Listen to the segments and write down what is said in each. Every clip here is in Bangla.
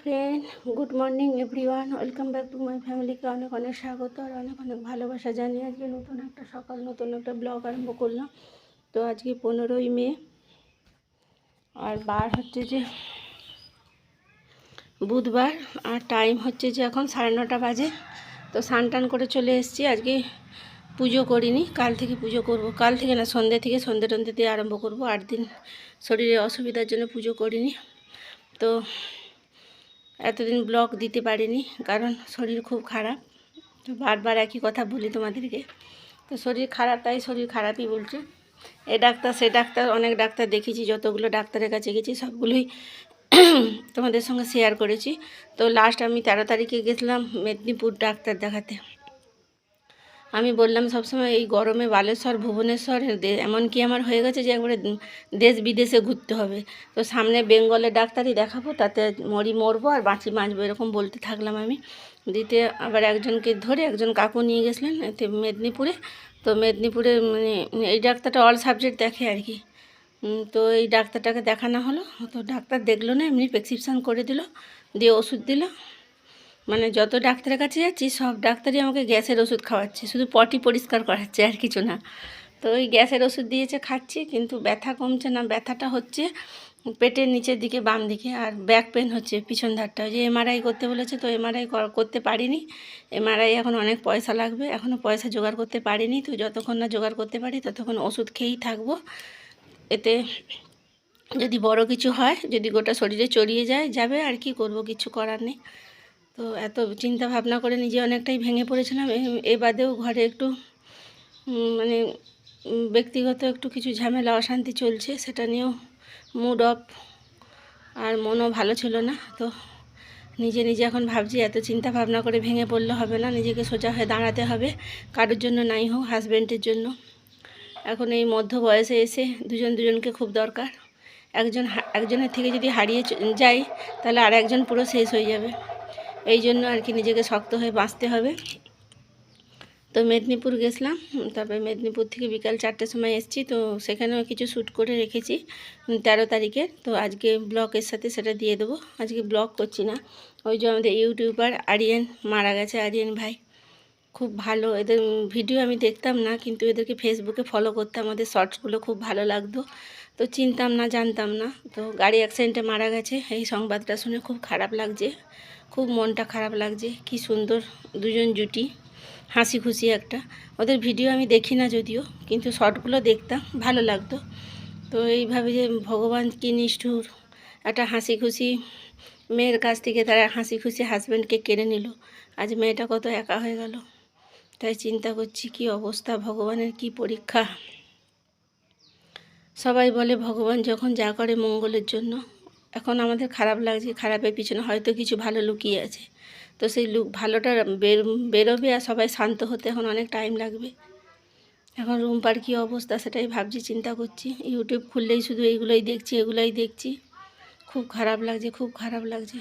Friend, good morning everyone, welcome back to my ফ্যামিলিকে অনেক অনেক স্বাগত আর অনেক অনেক ভালোবাসা জানিয়ে আজকে নতুন একটা সকাল নতুন একটা ব্লগ আরম্ভ করলাম। তো আজকে 15ই মে আর বার হচ্ছে যে বুধবার আর টাইম হচ্ছে যে এখন 9:30 বাজে। তো স্নান টান করে চলে এসেছি। আজকে পুজো করিনি, কাল থেকে পুজো করব। কাল থেকে না, সন্ধ্যে থেকে সন্ধ্যে দিয়ে আরম্ভ করব। 8 দিন শরীরে অসুবিধার জন্য পুজো করিনি। তো এতদিন ব্লগ দিতে পারিনি কারণ শরীর খুব খারাপ। তো বারবার একই কথা বলি তোমাদেরকে। তো শরীর খারাপ, তাই শরীর খারাপই বলছে। এ ডাক্তার সে ডাক্তার, অনেক ডাক্তার দেখেছি, যতগুলো ডাক্তারের কাছে গেছি সবগুলোই তোমাদের সঙ্গে শেয়ার করেছি। তো লাস্ট আমি 13 তারিখে গেছিলাম মেদিনীপুর ডাক্তার দেখাতে। আমি বললাম সবসময় এই গরমে বালেশ্বর ভুবনেশ্বর এমনকি আমার হয়ে গেছে যে একবারে দেশ বিদেশে ঘুরতে হবে। তো সামনে বেঙ্গলের ডাক্তারই দেখাবো, তাতে মরবো আর বাঁচি বাঁচবো, এরকম বলতে থাকলাম আমি। দিতে আবার একজনকে ধরে একজন কাকু নিয়ে গেছিলেন এতে মেদিনীপুরে। তো মেদিনীপুরে মানে এই ডাক্তারটা অল সাবজেক্ট দেখে আর কি। তো এই ডাক্তারটাকে দেখানো হলো। তো ডাক্তার দেখলো না, এমনি প্রেসক্রিপশান করে দিল, দিয়ে ওষুধ দিল। মানে যত ডাক্তারের কাছে যাচ্ছি সব ডাক্তারই আমাকে গ্যাসের ওষুধ খাওয়াচ্ছে, শুধু পটি পরিষ্কার করাচ্ছে আর কিছু না। তো ওই গ্যাসের ওষুধ দিয়েছে, খাচ্ছি, কিন্তু ব্যথা কমছে না। ব্যথাটা হচ্ছে পেটের নিচের দিকে বাম দিকে, আর ব্যাক পেন হচ্ছে পিছন ধারটা। যে এমআরআই করতে বলেছে, তো এমআরআই করতে পারিনি। এমআরআই এখন অনেক পয়সা লাগবে, এখনও পয়সা জোগাড় করতে পারিনি। তো যতক্ষণ না জোগাড় করতে পারি ততক্ষণ ওষুধ খেয়েই থাকবো। এতে যদি বড় কিছু হয়, যদি গোটা শরীরে চড়িয়ে যাবে আর কি করব, কিছু করার নেই। তো এত চিন্তা ভাবনা করে নিজে অনেকটাই ভেঙে পড়েছিলাম। এ বাদেও ঘরে একটু মানে ব্যক্তিগত একটু কিছু ঝামেলা অশান্তি চলছে, সেটা নিয়েও মুড অফ আর মনও ভালো ছিল না। তো নিজে এখন ভাবছি এত চিন্তা ভাবনা করে ভেঙে পড়লে হবে না, নিজেকে সোজা হয়ে দাঁড়াতে হবে, কারোর জন্য নাই হোক, হাজব্যান্ডের জন্য। এখন এই মধ্য বয়সে এসে দুজনকে খুব দরকার। একজনের থেকে যদি হারিয়ে যাই তাহলে আর একজন পুরো শেষ হয়ে যাবে। এই জন্য আর কি নিজেকে শক্ত হয়ে বাঁচতে হবে। তো মেদিনীপুর গেছিলাম, তারপরে মেদিনীপুর থেকে বিকাল 4টের সময় এসেছি। তো সেখানেও কিছু শ্যুট করে রেখেছি 13 তারিখে। তো আজকে ব্লগের সাথে সেটা দিয়ে দেবো। আজকে ব্লগ করছি না, ওই যে আমাদের ইউটিউবার আরিয়ান মারা গেছে, আরিয়ান ভাই খুব ভালো। এদের ভিডিও আমি দেখতাম না, কিন্তু এদেরকে ফেসবুকে ফলো করতাম, আমাদের শর্টসগুলো খুব ভালো লাগতো। তো চিনতাম না, জানতাম না। তো গাড়ি অ্যাক্সিডেন্টে মারা গেছে, এই সংবাদটা শুনে খুব খারাপ লাগছে, খুব মনটা খারাপ লাগছে। কি সুন্দর দুজন জুটি, হাসি খুশি একটা। ওদের ভিডিও আমি দেখি না যদিও, কিন্তু শর্টগুলো দেখতাম, ভালো লাগতো। তো এইভাবে যে ভগবান কি নিষ্ঠুর, একটা হাসি খুশি মেয়ের কাছ থেকে তারা হাসি খুশি হাজব্যান্ডকে কেড়ে নিল। আজ মেয়েটা কত একা হয়ে গেল। তাই চিন্তা করছি কি অবস্থা, ভগবানের কি পরীক্ষা। সবাই বলে ভগবান যখন যা করে মঙ্গলের জন্য। এখন আমাদের খারাপ লাগছে, খারাপের পিছনে হয়তো কিছু ভালো লুকিয়ে আছে। তো সেই ভালোটা বেরোবে আর সবাই শান্ত হতে এখন অনেক টাইম লাগবে। এখন রুম্পার কী অবস্থা সেটাই ভাবছি, চিন্তা করছি। ইউটিউব খুললেই শুধু এগুলোই দেখছি। খুব খারাপ লাগছে, খুব খারাপ লাগছে।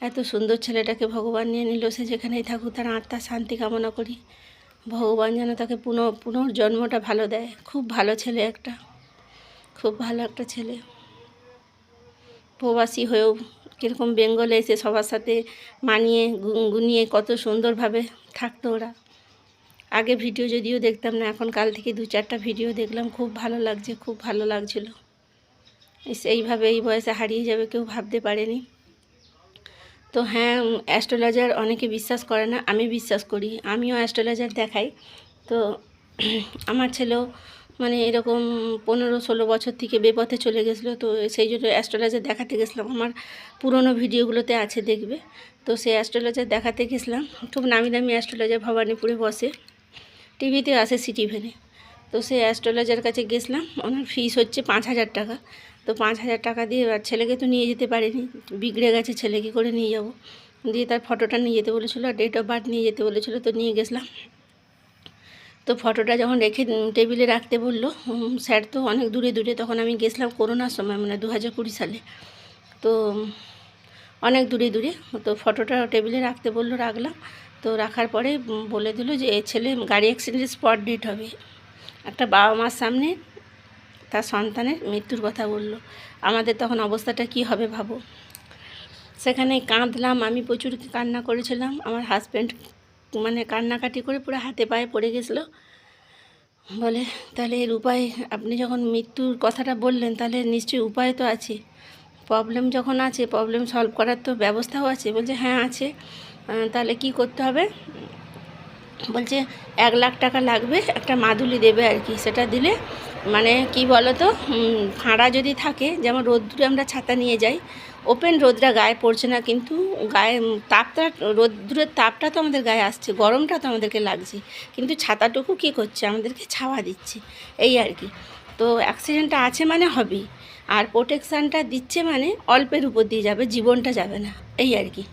এত সুন্দর ছেলেটাকে ভগবান নিয়ে নিল, সে যেখানেই থাকুক তার আত্মার শান্তি কামনা করি। ভগবান যেন তাকে পুনর্জন্মটা ভালো দেয়। খুব ভালো ছেলে একটা, খুব ভালো একটা ছেলে। প্রবাসী হয়েও কীরকম বেঙ্গলে এসে সবার সাথে মানিয়ে গুনিয়ে কত সুন্দরভাবে থাকতো ওরা। আগে ভিডিও যদিও দেখতাম না, এখন কাল থেকে 2-4টা ভিডিও দেখলাম, খুব ভালো লাগছে, খুব ভালো লাগছিল। এইভাবে এই বয়সে হারিয়ে যাবে কেউ ভাবতে পারেনি। তো হ্যাঁ, অ্যাস্ট্রোলজার অনেকে বিশ্বাস করে না, আমি বিশ্বাস করি, আমিও অ্যাস্ট্রোলজার দেখাই। তো আমার ছেলেও মানে এরকম 15-16 বছর থেকে বেপথে চলে গেছিলো। তো সেই জন্য অ্যাস্ট্রোলজার দেখাতে গেছিলাম, আমার পুরনো ভিডিওগুলোতে আছে, দেখবে। তো সেই অ্যাস্ট্রোলজার দেখাতে গেছিলাম, খুব নামি দামি অ্যাস্ট্রোলজার ভবানীপুরে বসে, টিভিতে আসে সিটিভেনে। তো সেই অ্যাস্ট্রোলজার কাছে গেছিলাম, ওনার ফিস হচ্ছে 5,000 টাকা। তো 5,000 টাকা দিয়ে আর ছেলেকে তো নিয়ে যেতে পারিনি, বিগড়ে গেছে ছেলে, কী করে নিয়ে যাব। দিয়ে তার ফটোটা নিয়ে যেতে বলেছিলো, ডেট অফ বার্থ নিয়ে যেতে বলেছিলো, তো নিয়ে গেছিলাম। তো ফটোটা যখন রেখে টেবিলে রাখতে বললো, স্যার তো অনেক দূরে, তখন আমি গেছিলাম করোনার সময়, মানে 2020 সালে। তো অনেক দূরে। তো ফটোটা টেবিলে রাখতে বললো, রাখলাম। তো রাখার পরে বলে দিল যে এই ছেলে গাড়ি অ্যাক্সিডেন্টে স্পট ডেট হবে। একটা বাবা মার সামনে তার সন্তানের মৃত্যুর কথা বলল। আমাদের তখন অবস্থাটা কি হবে ভাবো। সেখানে কাঁদলাম, আমি প্রচুর কান্না করেছিলাম। আমার হাজব্যান্ড মানে কান্নাকাটি করে পুরো হাতে পায়ে পড়ে গেছিলো। বলে তাহলে এর উপায়, আপনি যখন মৃত্যুর কথাটা বললেন তাহলে নিশ্চয়ই উপায় তো আছে, প্রবলেম যখন আছে প্রবলেম সলভ করার তো ব্যবস্থাও আছে। বলছে হ্যাঁ আছে। তাহলে কি করতে হবে? বলছে 1,00,000 টাকা লাগবে, একটা মাদুলি দেবে আর কি। সেটা দিলে মানে কি বলো তো, ফাঁড়া যদি থাকে, যেমন রোদ্দুরে আমরা ছাতা নিয়ে যাই, ওপেন রোদটা গায়ে পড়ছে না, কিন্তু গায়ে তাপটা, রোদ্দুরের তাপটা তো আমাদের গায়ে আসছে, গরমটা তো আমাদেরকে লাগছে, কিন্তু ছাতাটুকু কী করছে, আমাদেরকে ছাওয়া দিচ্ছে, এই আর কি। তো অ্যাক্সিডেন্টটা আছে মানে হবেই, আর প্রোটেকশানটা দিচ্ছে মানে অল্পের উপর দিয়ে যাবে, জীবনটা যাবে না, এই আর কি।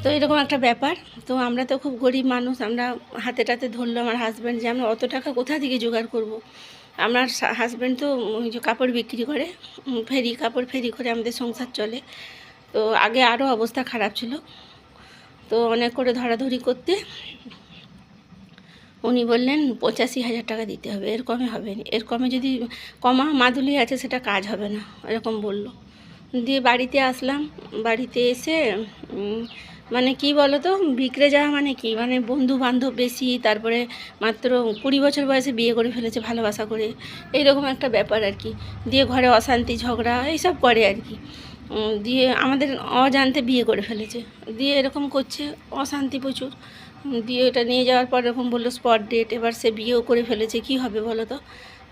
তো এরকম একটা ব্যাপার। তো আমরা তো খুব গরিব মানুষ, আমরা হাতে টাতে ধরলো আমার হাজব্যান্ড যে আমরা অত টাকা কোথা থেকে জোগাড় করব। আমার হাজব্যান্ড তো ওই যে কাপড় বিক্রি করে, কাপড় ফেরি করে আমাদের সংসার চলে। তো আগে আরও অবস্থা খারাপ ছিল। তো অনেক করে ধরাধরি করতে উনি বললেন 85,000 টাকা দিতে হবে, এর কমে হবে না, এর কমে যদি কমা মাদুলি আছে সেটা কাজ হবে না, এরকম বলল। দিয়ে বাড়িতে আসলাম। বাড়িতে এসে মানে কি বলো তো, বিগড়ে যাওয়া মানে কি, মানে বন্ধু বান্ধব বেশি, তারপরে মাত্র 20 বছর বয়সে বিয়ে করে ফেলেছে ভালোবাসা করে, এইরকম একটা ব্যাপার আর কি। দিয়ে ঘরে অশান্তি ঝগড়া এইসব করে আর কি। দিয়ে আমাদের অজান্তে বিয়ে করে ফেলেছে, দিয়ে এরকম করছে, অশান্তি প্রচুর। দিয়ে এটা নিয়ে যাওয়ার পর এরকম বললো স্পট ডেট। এবার সে বিয়েও করে ফেলেছে, কি হবে বলো তো।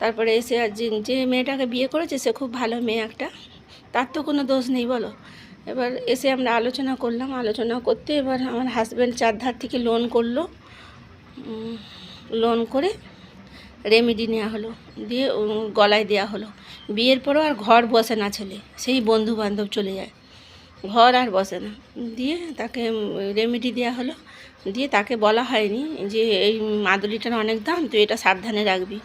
তারপরে এসে আর যে মেয়েটাকে বিয়ে করেছে সে খুব ভালো মেয়ে একটা, তার তো কোনো দোষ নেই বলো। এবার এসে আমরা আলোচনা করলাম, আলোচনা করতে এবার আমার হাজব্যান্ড চারধার থেকে লোন করলো, লোন করে রেমেডি নেওয়া হলো, দিয়ে গলায় দেওয়া হলো। বিয়ের পরও আর ঘর বসে না ছেলে, সেই বন্ধু বান্ধব চলে যায়, ঘর আর বসে না। দিয়ে তাকে রেমেডি দেওয়া হলো, দিয়ে তাকে বলা হয়নি যে এই মাদুলিটার অনেক দাম, তুই এটা সাবধানে রাখবি।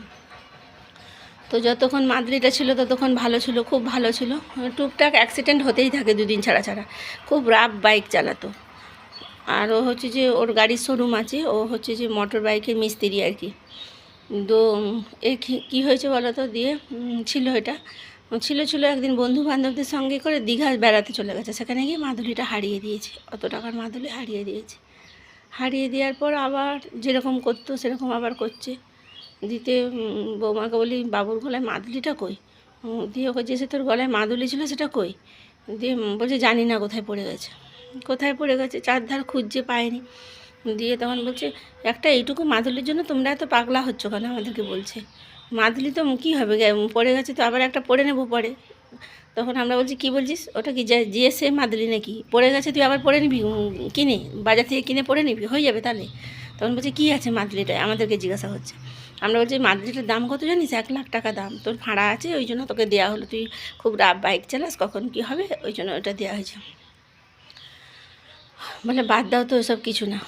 তো যতক্ষণ মাদুলিটা ছিল ততক্ষণ ভালো ছিল, খুব ভালো ছিল। টুকটাক অ্যাক্সিডেন্ট হতেই থাকে দুদিন ছাড়া ছাড়া, খুব রাফ বাইক চালাতো। আর ও হচ্ছে যে ওর গাড়ির শোরুম আছে, ও হচ্ছে যে মোটর বাইকের মিস্ত্রি আর কি। তো এ কী হয়েছে বলো তো, দিয়ে ছিল একদিন বন্ধু বান্ধবদের সঙ্গে করে দীঘা বেড়াতে চলে গেছে, সেখানে গিয়ে মাদুলিটা হারিয়ে দিয়েছে, অত টাকার মাদুলি হারিয়ে দিয়েছে। হারিয়ে দেওয়ার পর আবার যেরকম করতো সেরকম আবার করছে। দিতে বৌমাকে বলি বাবুর গলায় মাদুলিটা কই, দিয়ে ওকে যে সে তোর গলায় মাদুলি ছিল সেটা কই, দিয়ে বলছে জানি না কোথায় পড়ে গেছে, কোথায় পড়ে গেছে, চারধার খুঁজছে পায়নি। দিয়ে তখন বলছে একটা এইটুকু মাদুলির জন্য তোমরা এত পাগলা হচ্ছ কেন, আমাদেরকে বলছে। মাদুলি তো কী হবে, পড়ে গেছে তো আবার একটা পরে নেবো পরে। তখন আমরা বলছি কী বলছিস, ওটা কি যে সে মাদুলি নাকি, পড়ে গেছে তুই আবার পরে নিবি, কিনে বাজার থেকে কিনে পরে নিবি, হয়ে যাবে তাহলে। তখন বলছে কী আছে মাদুলিটায়, আমাদেরকে জিজ্ঞাসা হচ্ছে। আমরা বলছি মাদুলিটার দাম কত জানিস, 1,00,000 টাকা দাম, তোর ফাঁড়া আছে ওই জন্য তোকে দেওয়া হলো, তুই খুব রাফ বাইক চালাস, কখন কী হবে ওই জন্য ওটা দেওয়া হয়েছে। বলে বাদ দাও তো, ওসব কিছু না,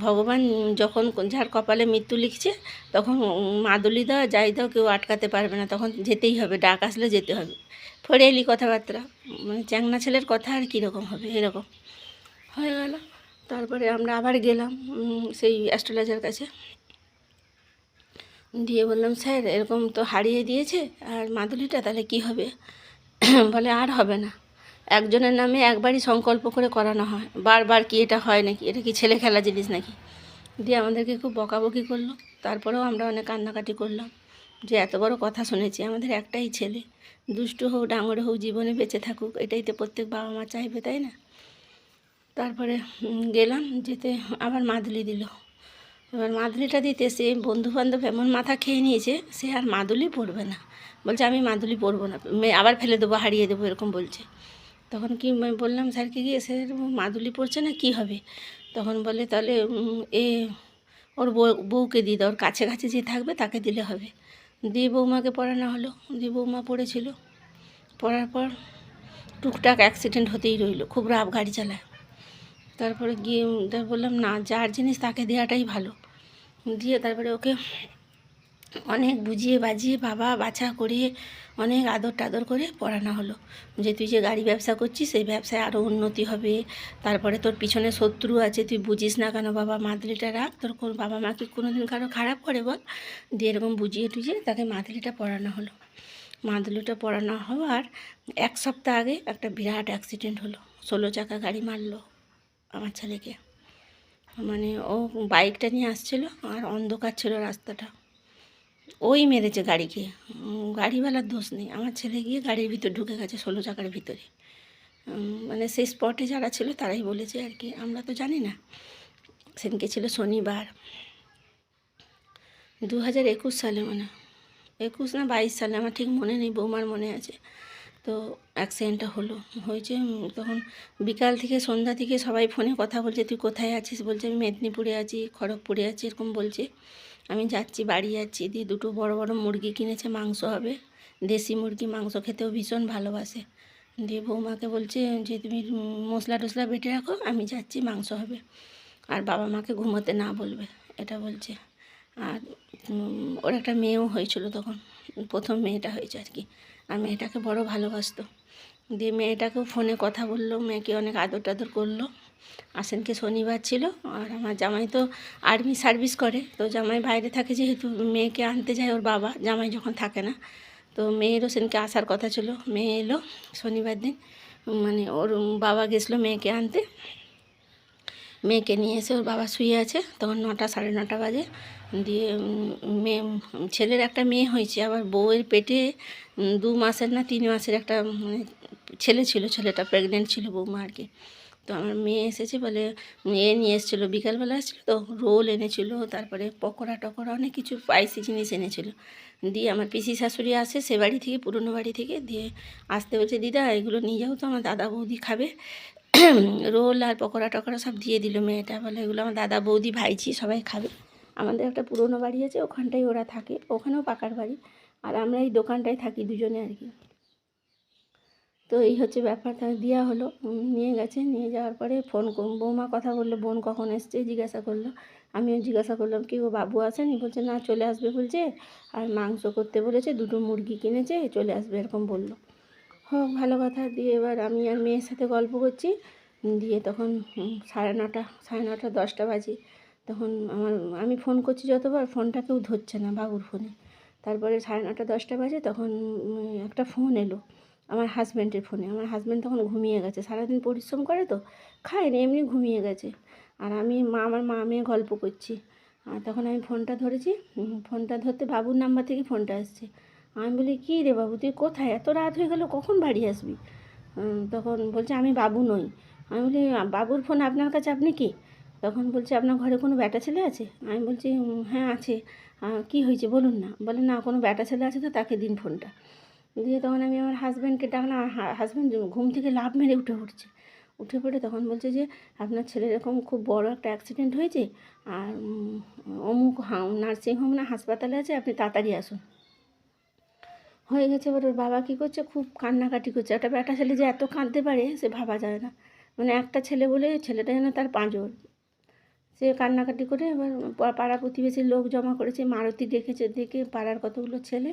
ভগবান যখন যার কপালে মৃত্যু লিখছে তখন মাদুলি দাও যাই দাও কেউ আটকাতে পারবে না, তখন যেতেই হবে, ডাক আসলে যেতে হবে। ফরে এলি কথাবার্তা, মানে চ্যাংনা ছেলের কথা আর কীরকম হবে, এরকম হয়ে গেল। তারপরে আমরা আবার গেলাম সেই অ্যাস্ট্রোলজার কাছে, দিয়ে বললাম স্যার এরকম তো হারিয়ে দিয়েছে আর মাদুলিটা, তাহলে কি হবে? বলে আর হবে না, একজনের নামে একবারই সংকল্প করে করানো হয়, বারবার কি এটা হয় নাকি, এটা কি ছেলে খেলা জিনিস নাকি। দিয়ে আমাদেরকে খুব বকাবকি করলো। তারপরেও আমরা অনেক কান্নাকাটি করলাম যে এত বড় কথা শুনেছি, আমাদের একটাই ছেলে, দুষ্টু হোক ডাঙর হোক জীবনে বেঁচে থাকুক, এটাই তো প্রত্যেক বাবা মা চাইবে, তাই না। তারপরে গেলাম, যেতে আবার মাদুলি দিল। এবার মাদুলিটা দিতে সে বন্ধুবান্ধব এমন মাথা খেয়ে নিয়েছে, সে আর মাদুলি পরবে না, বলছে আমি মাদুলি পরবো না, আবার ফেলে দেবো, হারিয়ে দেবো, এরকম বলছে। তখন কি বললাম স্যারকে গিয়ে, স্যার মাদুলি পরছে না, কি হবে? তখন বলে তাহলে ওর বউকে দিয়ে দাও, ওর কাছে কাছে যে থাকবে তাকে দিলে হবে। দিয়ে বৌমাকে পড়ানো হলো, দিয়ে বৌমা পড়েছিল। পড়ার পর টুকটাক অ্যাক্সিডেন্ট হতেই রইল, খুব রাফ গাড়ি চালায়। তারপরে গিয়ে বললাম না, যার জিনিস তাকে দেওয়াটাই ভালো। দিয়ে তারপরে ওকে অনেক বুঝিয়ে বাজিয়ে বাবা বাছা করে অনেক আদর টাদর করে পড়ানো হলো যে তুই যে গাড়ি ব্যবসা করছিস সেই ব্যবসায় আরও উন্নতি হবে, তারপরে তোর পিছনে শত্রু আছে তুই বুঝিস না কেন বাবা, মাদুলিটা রাখ, তোর কোন বাবা মাকে কোনো দিন কারো খারাপ করে বল। দিয়ে এরকম বুঝিয়ে টুঝিয়ে তাকে মাদুলিটা পড়ানো হলো। মাদুলিটা পরানো হওয়ার 1 সপ্তাহ আগে একটা বিরাট অ্যাক্সিডেন্ট হলো। 16 চাকা গাড়ি মারলো আমার ছেলেকে। মানে ও বাইকটা নিয়ে আসছিল, আর অন্ধকার ছিল রাস্তাটা, ওই মেরেছে গাড়িকে। গাড়িওয়ালার দোষ নেই, আমার ছেলে গিয়ে গাড়ির ভিতর ঢুকে গেছে 16 চাকার ভিতরে। মানে সেই স্পটে যারা ছিল তারাই বলেছে আর কি, আমরা তো জানি না। সেদিনকে ছিল শনিবার, 2021 সালে, মানে 21 না 22 সালে, আমার ঠিক মনে নেই, বৌমার মনে আছে। তো অ্যাক্সিডেন্টটা হয়েছে। তখন বিকাল থেকে সন্ধ্যা থেকে সবাই ফোনে কথা বলছে, তুই কোথায় আছিস? বলছে আমি মেদিনীপুরে আছি, খড়গপুরে আছি, এরকম বলছে। আমি যাচ্ছি, বাড়ি যাচ্ছি। দিয়ে দুটো বড় বড় মুরগি কিনেছে, মাংস হবে, দেশি মুরগি, মাংস খেতেও ভীষণ ভালোবাসে। দিয়ে বৌমাকে বলছে যে তুমি মশলা টশলা বেটে রাখো, আমি যাচ্ছি, মাংস হবে, আর বাবা মাকে ঘুমোতে না বলবে, এটা বলছে। আর ওর একটা মেয়েও হয়েছিল তখন, প্রথম মেয়েটা হয়েছে আর কি। আর মেয়েটাকে বড় ভালোবাসতো। দিয়ে মেয়েটাকেও ফোনে কথা বললো, মেয়েকে অনেক আদর টাদর করলো। সেদিনকে শনিবার ছিল, আর আমার জামাই তো আর্মি সার্ভিস করে, তো জামাই বাইরে থাকে যেহেতু, মেয়েকে আনতে যায় ওর বাবা, জামাই যখন থাকে না। তো মেয়েরও সেদিনকে আসার কথা ছিল, মেয়ে এলো শনিবার দিন। মানে ওর বাবা গেছিলো মেয়েকে আনতে, মেয়েকে নিয়ে এসে ওর বাবা শুয়ে আছে, তখন 9টা 9:30 বাজে। দিয়ে মেয়ে, ছেলের একটা মেয়ে হয়েছে, আবার বউয়ের পেটে 2 মাসের না 3 মাসের একটা মানে ছেলে ছিল, ছেলেটা প্রেগনেন্ট ছিল বৌমা আর কি। তো আমার মেয়ে এসেছে বলে, মেয়ে নিয়ে এসেছিলো, বিকালবেলা এসেছিলো, তো রোল এনেছিল, তারপরে পকোড়া টকোড়া অনেক কিছু স্পাইসি জিনিস এনেছিল। দিয়ে আমার পিসি শাশুড়ি আসে সে বাড়ি থেকে, পুরনো বাড়ি থেকে, দিয়ে আসতে বলছে, দিদা এগুলো নিয়ে যাও তো, আমার দাদা বৌদি খাবে। রোল আর পকোড়া টকোড়া সব দিয়ে দিল। মেয়েটা বলে এগুলো আমার দাদা বৌদি ভাইঝি সবাই খাবে। আমাদের একটা পুরনো বাড়ি আছে, ওখানটায় ওরা থাকে, ওখানেও পাকার বাড়ি, আর আমরা এই দোকানটায় থাকি দুজনে আর কি। তো এই হচ্ছে ব্যাপার। তাহলে দেওয়া হলো, নিয়ে গেছে। নিয়ে যাওয়ার পরে ফোন, বৌমা কথা বললো, বোন কখন এসছে জিজ্ঞাসা করলো। আমিও জিজ্ঞাসা করলাম কি ও বাবু আসেনি? বলছে না, চলে আসবে বলছে, আর মাংস করতে বলেছে, 2টো মুরগি কিনেছে, চলে আসবে এরকম বললো। হোক, ভালো কথা। দিয়ে এবার আমি আর মেয়ের সাথে গল্প করছি। দিয়ে তখন 9:30, 9:30, 10টা বাজে। তখন আমি ফোন করছি যতবার, ফোনটা কেউ ধরছে না, বাবুর ফোনে। তারপরে 9:30, 10টা বাজে, তখন একটা ফোন এলো আমার হাজব্যান্ডের ফোনে। আমার হাজব্যান্ড তখন ঘুমিয়ে গেছে, সারাদিন পরিশ্রম করে তো, খায়নি, এমনি ঘুমিয়ে গেছে। আর আমি আমার মা মেয়ে গল্প করছি। আর তখন আমি ফোনটা ধরেছি, ফোনটা ধরতে বাবুর নাম্বার থেকে ফোনটা আসছে। আমি বলি, কী রে বাবু, তুই কোথায়? এত রাত হয়ে গেল, কখন বাড়ি আসবি? তখন বলছে আমি বাবু নই। আমি বলি, বাবুর ফোন আপনার কাছে, আপনি কি? তখন বলছে, আপনার ঘরে কোনো ব্যাটা ছেলে আছে? আমি বলছি, হ্যাঁ আছে। কী হয়েছে বলুন না। বলে, না, কোনো ব্যাটা ছেলে আছে তো, তাকে দিন ফোনটা। দিয়ে তখন আমি আমার হাজব্যান্ডকে ডাকলাম, হাজব্যান্ড ঘুম থেকে লাফ মেরে উঠে পড়ে তখন বলছে যে আপনার ছেলের এরকম খুব বড় একটা অ্যাক্সিডেন্ট হয়েছে, আর অমুক নার্সিংহোম না হাসপাতালে আছে, আপনি তাড়াতাড়ি আসুন। হয়ে গেছে। এবার ওর বাবা কী করছে, খুব কান্নাকাটি করছে। একটা ব্যাটা ছেলে যে এত কাঁদতে পারে সে ভাবা যায় না। মানে একটা ছেলে বলে, ছেলেটা যেন তার পাঁজর। সে কান্নাকাটি করে, এবার পাড়া প্রতিবেশীর লোক জমা করেছে, মারুতি ডেকেছে, দেখে পাড়ার কতগুলো ছেলে,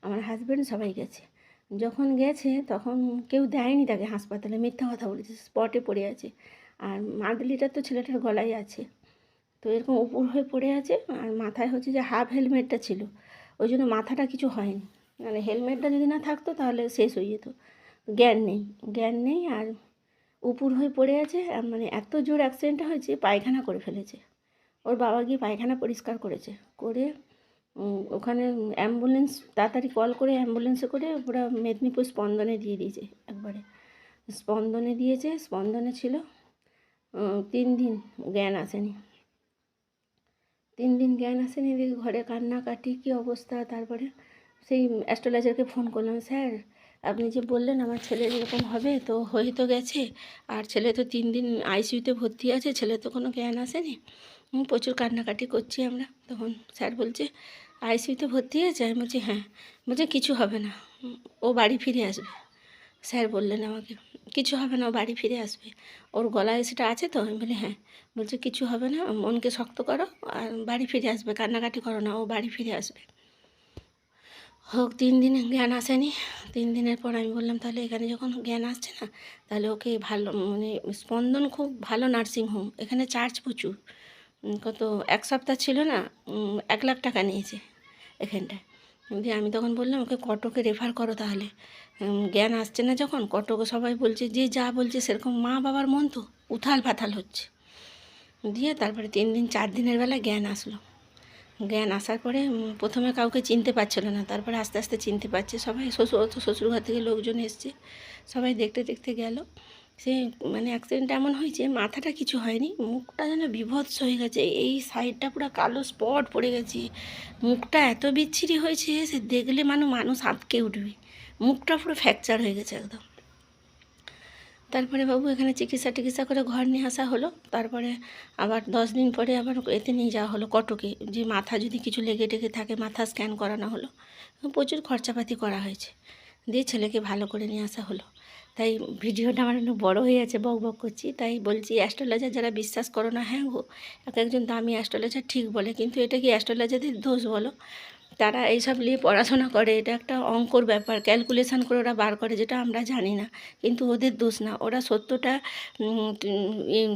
আমার হাজব্যান্ড সবাই গেছে। যখন গেছে তখন কেউ দেয়নি তাকে হাসপাতালে, মিথ্যা কথা বলেছে, স্পটে পড়ে আছে। আর মাদলিটা তো ছেলেটার গলায় আছে, তো এরকম উপর হয়ে পড়ে আছে। আর মাথায় হচ্ছে যে হাফ হেলমেটটা ছিল, ওই জন্য মাথাটা কিছু হয়নি। মানে হেলমেটটা যদি না থাকতো তাহলে শেষ হয়ে যেত। জ্ঞান নেই আর উপুর হয়ে পড়ে আছে। মানে এত জোর অ্যাক্সিডেন্টটা হয়েছে, পায়খানা করে ফেলেছে। ওর বাবা গিয়ে পায়খানা পরিষ্কার করেছে, করে ওখানে অ্যাম্বুলেন্স তাড়াতাড়ি কল করে অ্যাম্বুলেন্সে করে পুরো মেদিনীপুর স্পন্দনে দিয়ে দিয়েছে একবারে। স্পন্দনে দিয়েছে, স্পন্দনে ছিল 3 দিন, জ্ঞান আসেনি। 3 দিন জ্ঞান আসেনি। এদিকে ঘরে কান্নাকাটি, কী অবস্থা। তারপরে সেই অ্যাস্ট্রোলজারকে ফোন করলাম, স্যার আপনি যে বললেন আমার ছেলের এরকম হবে, তো হয়ে তো গেছে, আর ছেলে তো 3 দিন আইসিইউতে ভর্তি আছে, ছেলে তো কোনো জ্ঞান আসেনি। প্রচুর কান্নাকাটি করছি আমরা। তখন স্যার বলছে আইসিইউতে ভর্তি আছে? আমি বলছি হ্যাঁ। বলছে কিছু হবে না, ও বাড়ি ফিরে আসবে। স্যার বললেন আমাকে, কিছু হবে না, ও বাড়ি ফিরে আসবে, ওর গলায় সেটা আছে তো। আমি বলি হ্যাঁ। বলছে কিছু হবে না, মনকে শক্ত করো, আর বাড়ি ফিরে আসবে, কান্নাকাটি করো না, ও বাড়ি ফিরে আসবে। হোক, 3 দিনে জ্ঞান আসেনি। 3 দিনের পর আমি বললাম, তাহলে এখানে যখন জ্ঞান আসছে না, তাহলে ওকে ভালো, মানে স্পন্দন খুব ভালো নার্সিংহোম, এখানে চার্জ প্রচুর। কত 1 সপ্তাহ ছিল না, 1 লাখ টাকা নিয়েছে এখানটায়। দিয়ে আমি তখন বললাম ওকে কটকে রেফার করো তাহলে, জ্ঞান আসছে না যখন। কটকে সবাই বলছে যে যা বলছে সেরকম, মা বাবার মন তো উথাল পাথাল হচ্ছে। দিয়ে তারপরে 3 দিন 4 দিনের বেলা জ্ঞান আসলো। জ্ঞান আসার পরে প্রথমে কাউকে চিনতে পারছিল না, তারপরে আস্তে আস্তে চিনতে পারছে সবাই। শ্বশুরঘর থেকে লোকজন এসছে, সবাই দেখতে দেখতে গেল। সে মানে অ্যাক্সিডেন্ট এমন হয়েছে, মাথাটা কিছু হয়নি, মুখটা যেন বিভৎস হয়ে গেছে, এই সাইডটা পুরো কালো স্পট পড়ে গেছে। মুখটা এত বিচ্ছিরি হয়েছে, সে দেখলে মানুষ আঁতকে উঠবে। মুখটা পুরো ফ্র্যাকচার হয়ে গেছে একদম। তারপরে বাবু এখানে চিকিৎসা করে ঘর নিয়ে আসা হলো। তারপরে আবার 10 দিন পরে আবার এতে নিয়ে যাওয়া হলো কটকে, যে মাথা যদি কিছু লেগে টেগে থাকে মাথা স্ক্যান করানো হলো। প্রচুর খরচাপাতি করা হয়েছে, দিয়ে ছেলেকে ভালো করে নিয়ে আসা হলো। তাই ভিডিওটা আমার একটু বড়ো হয়ে আছে, বক বক করছি। তাই বলছি অ্যাস্ট্রোলজার যারা বিশ্বাস করো না, হ্যাঁ গো, একজন দামি অ্যাস্ট্রোলজার ঠিক বলে, কিন্তু এটা কি অ্যাস্ট্রোলজারদের দোষ বলো? তারা এইসব নিয়ে পড়াশোনা করে, এটা একটা অঙ্কর ব্যাপার, ক্যালকুলেশন করে ওরা বার করে, যেটা আমরা জানি না। কিন্তু ওদের দোষ না, ওরা সত্যটা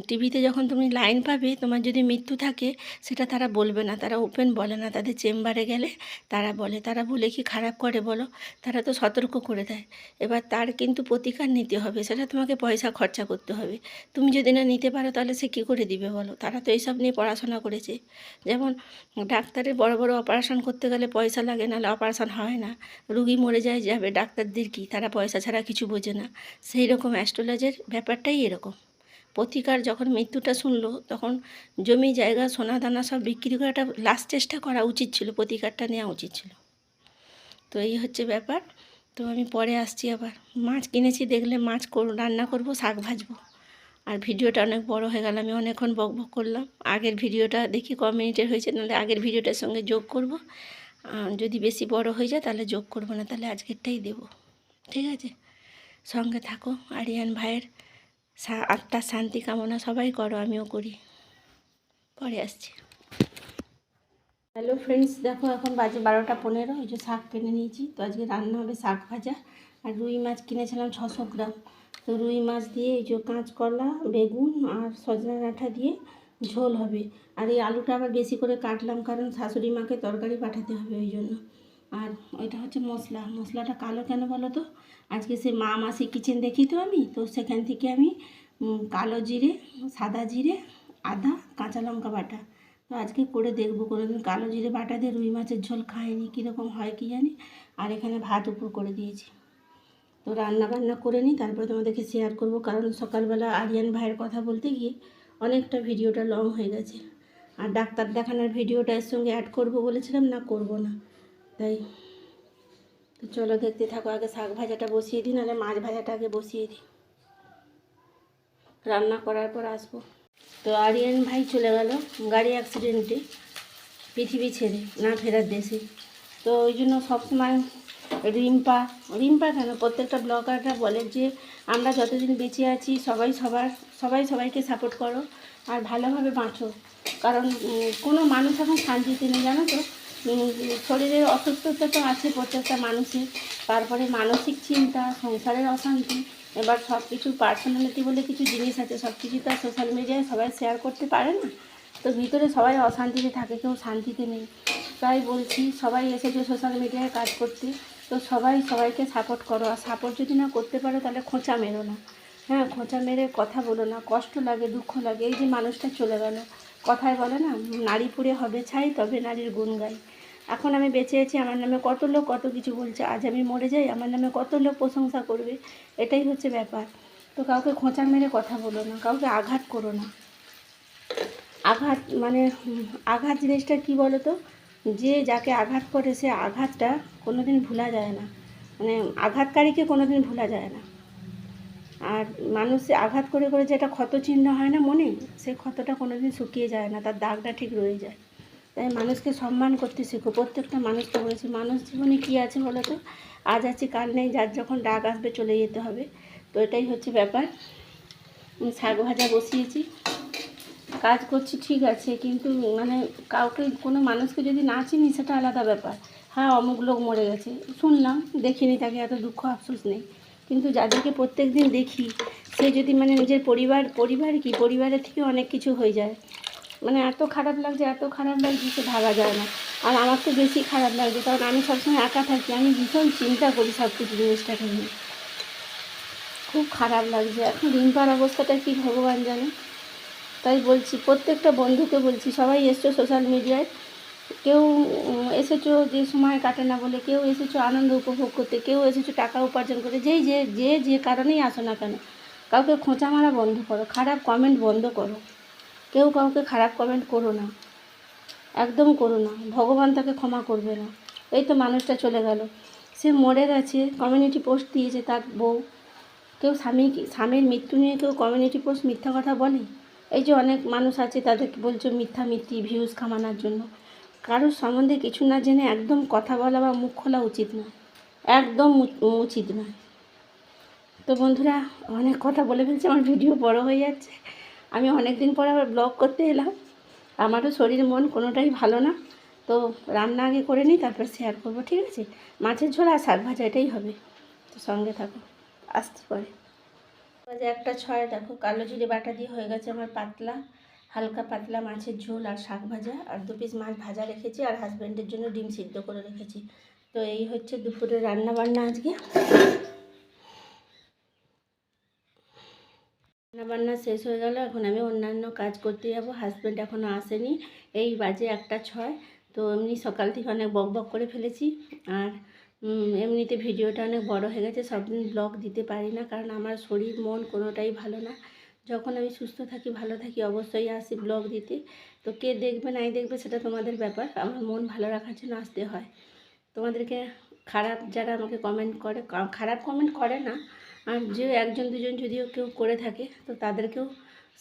টিভিতে যখন তুমি লাইন পাবে, তোমার যদি মৃত্যু থাকে সেটা তারা বলবে না, তারা ওপেন বলে না। তাদের চেম্বারে গেলে তারা বলে কি খারাপ করে বলো? তারা তো সতর্ক করে দেয়। এবার তার কিন্তু প্রতিকার নিতে হবে, সেটা তোমাকে পয়সা খরচা করতে হবে। তুমি যদি না নিতে পারো তাহলে সে কী করে দিবে বলো? তারা তো এইসব নিয়ে পড়াশোনা করেছে। যেমন ডাক্তারের বড় বড় অপারেশন করতে গেলে পয়সা লাগে, নাহলে অপারেশন হয় না, রুগী মরে যাবে, ডাক্তারদের কি, তারা পয়সা ছাড়া কিছু বোঝে না। সেই রকম অ্যাস্ট্রোলজির ব্যাপারটাই এরকম। প্রতিকার যখন মৃত্যুটা শুনলো, তখন জমি জায়গা সোনা দানা সব বিক্রি করে একটা লাস্ট চেষ্টা করা উচিত ছিল, প্রতিকারটা নেওয়া উচিত ছিল। তো এই হচ্ছে ব্যাপার। তো আমি পরে আসছি, আবার মাছ কিনেছি, দেখলে মাছ রান্না করব, শাক ভাজবো। আর ভিডিওটা অনেক বড় হয়ে গেল, আমি অনেকক্ষণ বক বক করলাম। আগের ভিডিওটা দেখি ক মিনিটের হয়েছে, নাহলে আগের ভিডিওটার সঙ্গে যোগ করব। যদি বেশি বড় হয়ে যায় তাহলে যোগ করব না, তাহলে আজকেরটাই দেব। ঠিক আছে, সঙ্গে থাকো। আরিয়ান ভাইয়ের আত্মার শান্তি কামনা সবাই করো, আমিও করি। পরে আসছি। হ্যালো ফ্রেন্ডস, দেখো এখন বাজে 12টা 15। এই যে শাক কিনে নিয়েছি, তো আজকে রান্না হবে শাক ভাজা। আর রুই মাছ কিনেছিলাম 600 গ্রাম। তো রুই মাছ দিয়ে এই যে কাঁচকলা, বেগুন আর সজনা ডাঁটা দিয়ে ঝোল হবে। আর এই আলুটা আবার বেশি করে কাটলাম, কারণ শাশুড়ি মাকে তরকারি পাঠাতে হবে ওই জন্য। আর ওইটা হচ্ছে মশলাটা কালো কেন বলো তো? আজকে সে মাসি কিচেন দেখি তো আমি, তো সেখান থেকে আমি কালো জিরে, সাদা জিরে, আদা, কাঁচা লঙ্কা বাটা, তো আজকে করে দেখবো। কোনোদিন কালো জিরে বাটা দিয়ে রুই মাছের ঝোল খাইনি, কীরকম হয় কি জানি। আর এখানে ভাত উপর করে দিয়েছি। তো রান্না বান্না করে নিই, তারপরে তোমাদেরকে শেয়ার করব। কারণ সকালবেলা আরিয়ান ভাইয়ের কথা বলতে গিয়ে অনেকটা ভিডিওটা লং হয়ে গেছে। আর ডাক্তার দেখানোর ভিডিওটা এর সঙ্গে অ্যাড করব বলেছিলাম, না করব না। তাই তো চলো দেখতে থাকো। আগে শাক ভাজাটা বসিয়ে দিই, নাহলে মাছ ভাজাটা আগে বসিয়ে দিই, রান্না করার পর আসবো। তো আরিয়ান ভাই চলে গেল গাড়ি অ্যাক্সিডেন্টে, পৃথিবী ছেড়ে, না ফেরার দেশে। তো ওই জন্য সবসময় রিম্পা কেন, প্রত্যেকটা ব্লগাররা বলে যে আমরা যতদিন বেঁচে আছি সবাই সবাইকে সাপোর্ট করো আর ভালোভাবে বাঁচো। কারণ কোনো মানুষ এখন শান্তিতে নেই, জানো তো। শরীরের অসুস্থতা তো আছে প্রত্যেকটা মানুষের, তারপরে মানসিক চিন্তা, সংসারের অশান্তি, এবার সব কিছু পার্সোনালিটি বলে কিছু জিনিস আছে, সব কিছু তো সোশ্যাল মিডিয়ায় সবাই শেয়ার করতে পারে না। তো ভিতরে সবাই অশান্তিতে থাকে, কেউ শান্তিতে নেই। তাই বলছি, সবাই এসেছে সোশ্যাল মিডিয়ায় কাজ করতে, তো সবাইকে সাপোর্ট করো। আর সাপোর্ট যদি না করতে পারো তাহলে খোঁচা মেরো না, হ্যাঁ, খোঁচা মেরে কথা বলো না, কষ্ট লাগে, দুঃখ লাগে। এই যে মানুষটা চলে গেল, কথায় বলে না, নারী পুড়ে হবে ছাই, তবে নারীর গুণ গাই। এখন আমি বেঁচে আছি, আমার নামে কত লোক কত কিছু বলছে, আজ আমি মরে যাই আমার নামে কত লোক প্রশংসা করবে, এটাই হচ্ছে ব্যাপার। তো কাউকে খোঁচা মেরে কথা বলো না, কাউকে আঘাত করো না। আঘাত জিনিসটা কী বলো তো, যে যাকে আঘাত করে সে আঘাতটা কোনো দিন ভোলা যায় না, মানে আঘাতকারীকে কোনো দিন ভোলা যায় না। আর মানুষ আঘাত করে যেটা ক্ষত চিহ্ন হয় না মনে, সেই ক্ষতটা কোনো দিন শুকিয়ে যায় না, তার দাগটা ঠিক রয়ে যায়। তাই মানুষকে সম্মান করতে শেখো, প্রত্যেকটা মানুষকে বলেছি। মানুষ জীবনে কী আছে বলো তো, আজ আছে কাল নেই, যার যখন ডাক আসবে চলে যেতে হবে। তো এটাই হচ্ছে ব্যাপার। শাক ভাজা বসিয়েছি, কাজ করছি ঠিক আছে, কিন্তু মানে কাউকে, কোনো মানুষকে যদি না চিনি সেটা আলাদা ব্যাপার। হ্যাঁ, অমুক লোক মরে গেছে, শুনলাম, দেখিনি, তাকে এত দুঃখ আফসোস নেই। কিন্তু যাদেরকে প্রত্যেক দিন দেখি, সে যদি মানে নিজের পরিবারের থেকে অনেক কিছু হয়ে যায়। মানে এত খারাপ লাগছে সে ভাবা যায় না। আর আমার তো বেশি খারাপ লাগছে, কারণ আমি সবসময় একা থাকি, আমি ভীষণ চিন্তা করি সব কিছু জিনিসটাকে নিয়ে। খুব খারাপ লাগছে এখন রিম্পার অবস্থাটা কি ভগবান জানে। তাই বলছি, প্রত্যেকটা বন্ধুকে বলছি, সবাই এসছো সোশ্যাল মিডিয়ায়, কেউ এসেছো যে সময় কাটে না বলে, কেউ এসেছো আনন্দ উপভোগ করতে, কেউ এসেছো টাকা উপার্জন করে, যে কারণেই আসো না কেন, কাউকে খোঁচা মারা বন্ধ করো, খারাপ কমেন্ট বন্ধ করো, কেউ কাউকে খারাপ কমেন্ট করো না, একদম করো না, ভগবান তাকে ক্ষমা করবে না। এই তো মানুষটা চলে গেল, সে মরে গেছে, কমিউনিটি পোস্ট দিয়েছে তার বউ। কেউ স্বামীর মৃত্যু নিয়ে কেউ কমিউনিটি পোস্ট মিথ্যা কথা বলে? এই যে অনেক মানুষ আছে তাদেরকে বলছো মিথ্যি ভিউজ কামানোর জন্য। কারোর সম্বন্ধে কিছু না জেনে একদম কথা বলা বা মুখ খোলা উচিত নয়, একদম উচিত নয়। তো বন্ধুরা, অনেক কথা বলে ফেলছি, আমার ভিডিও বড় হয়ে যাচ্ছে। আমি অনেক দিন পর আবার ব্লগ করতে এলাম, আমারও শরীর মন কোনোটাই ভালো না। তো রান্না আগে করে নিই, তারপর শেয়ার করবো, ঠিক আছে? মাছের ঝোল আর শাক ভাজা, এটাই হবে। তো সঙ্গে থাকো, আসতে পরে। বাজে 1:06। দেখো কালো জিরে বাটা দিয়ে হয়ে গেছে আমার হালকা পাতলা মাছের ঝোল আর শাক ভাজা, আর 2 পিস মাছ ভাজা রেখেছি, আর হাজব্যান্ডের জন্য ডিম সিদ্ধ করে রেখেছি। তো এই হচ্ছে দুপুরে রান্না বান্না আজকে। রান্নাবান্না শেষ হয়ে গেল, এখন আমি অন্যান্য কাজ করতে যাব। হাজব্যান্ড এখনও আসেনি, এই বাজে 1:06। তো এমনি সকাল থেকে অনেক বক করে ফেলেছি, আর এমনিতে ভিডিওটা অনেক বড় হয়ে গেছে। সব দিন ব্লগ দিতে পারি না, কারণ আমার শরীর মন কোনোটাই ভালো না। যখন আমি সুস্থ থাকি, ভালো থাকি, অবশ্যই আসি ব্লগ দিতে। তো কে দেখবে নাই দেখবে সেটা তোমাদের ব্যাপার, আমার মন ভালো রাখার জন্য আসতে হয়। তোমাদেরকে খারাপ যারা আমাকে কমেন্ট করে, খারাপ কমেন্ট করে না, আর যে 1-2জন যদিও কেউ করে থাকে, তো তাদেরকেও,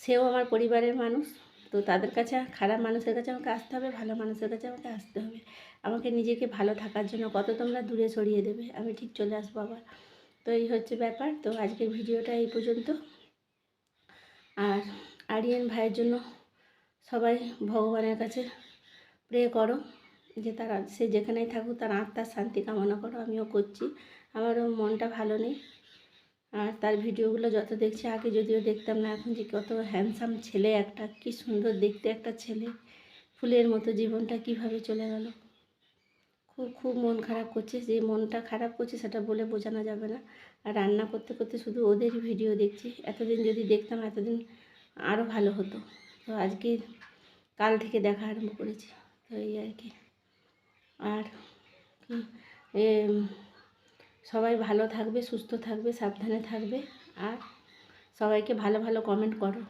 সেও আমার পরিবারের মানুষ। তো তাদের কাছে, খারাপ মানুষের কাছে আমাকে আসতে হবে, ভালো মানুষের কাছে আমাকে আসতে হবে। আমাকে নিজেকে ভালো থাকার জন্য কত তোমরা দূরে সরিয়ে দেবে, আমি ঠিক চলে আসবো আবার। তো এই হচ্ছে ব্যাপার। তো আজকের ভিডিওটা এই পর্যন্ত। আর আরিয়ান ভাইয়ের জন্য সবাই ভগবানের কাছে প্রে করো, যে সে যেখানেই থাকুক তার আত্মার শান্তি কামনা করো, আমিও করছি। আমারও মনটা ভালো নেই। আর তার ভিডিওগুলো যত দেখছি, আগে যদিও দেখতাম না, এখন যে কত হ্যান্ডসাম ছেলে, একটা কি সুন্দর দেখতে একটা ছেলে, ফুলের মতো জীবনটা কিভাবে চলে গেল। খুব খুব মন খারাপ করছে, যে মনটা খারাপ করছে সেটা বলে বোঝানো যাবে না। আর রান্না করতে করতে শুধু ওদেরই ভিডিও দেখছি, এতদিন যদি দেখতাম এতদিন আরও ভালো হতো। তো আজকে কাল থেকে দেখা আরম্ভ করেছি, তো এই আর কি। আর সবাই ভালো থাকবে, সুস্থ থাকবে, সাবধানে থাকবে, আর সবাইকে ভালো ভালো কমেন্ট করো,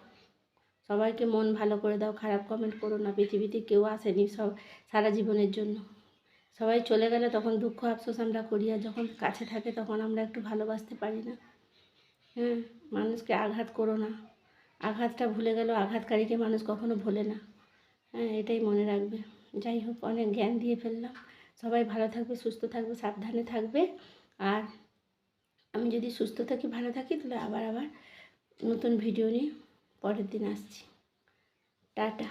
সবাইকে মন ভালো করে দাও, খারাপ কমেন্ট করো না। পৃথিবীতে কেউ আসেনি সব সারা জীবনের জন্য, সবাই চলে গেলে তখন দুঃখ আফসোস আমরা করি, আর যখন কাছে থাকে তখন আমরা একটু ভালোবাসতে পারি না। হ্যাঁ, মানুষকে আঘাত করো না, আঘাতটা ভুলে গেলেও আঘাতকারীকে মানুষ কখনো ভোলে না। হ্যাঁ, এটাই মনে রাখবে। যাই হোক, অনেক জ্ঞান দিয়ে ফেললাম। সবাই ভালো থাকবে, সুস্থ থাকবে, সাবধানে থাকবে। আর আমি যদি সুস্থ থাকি, ভালো থাকি, তাহলে আবার নতুন ভিডিও নিয়ে পরের দিন আসছি। টাটা।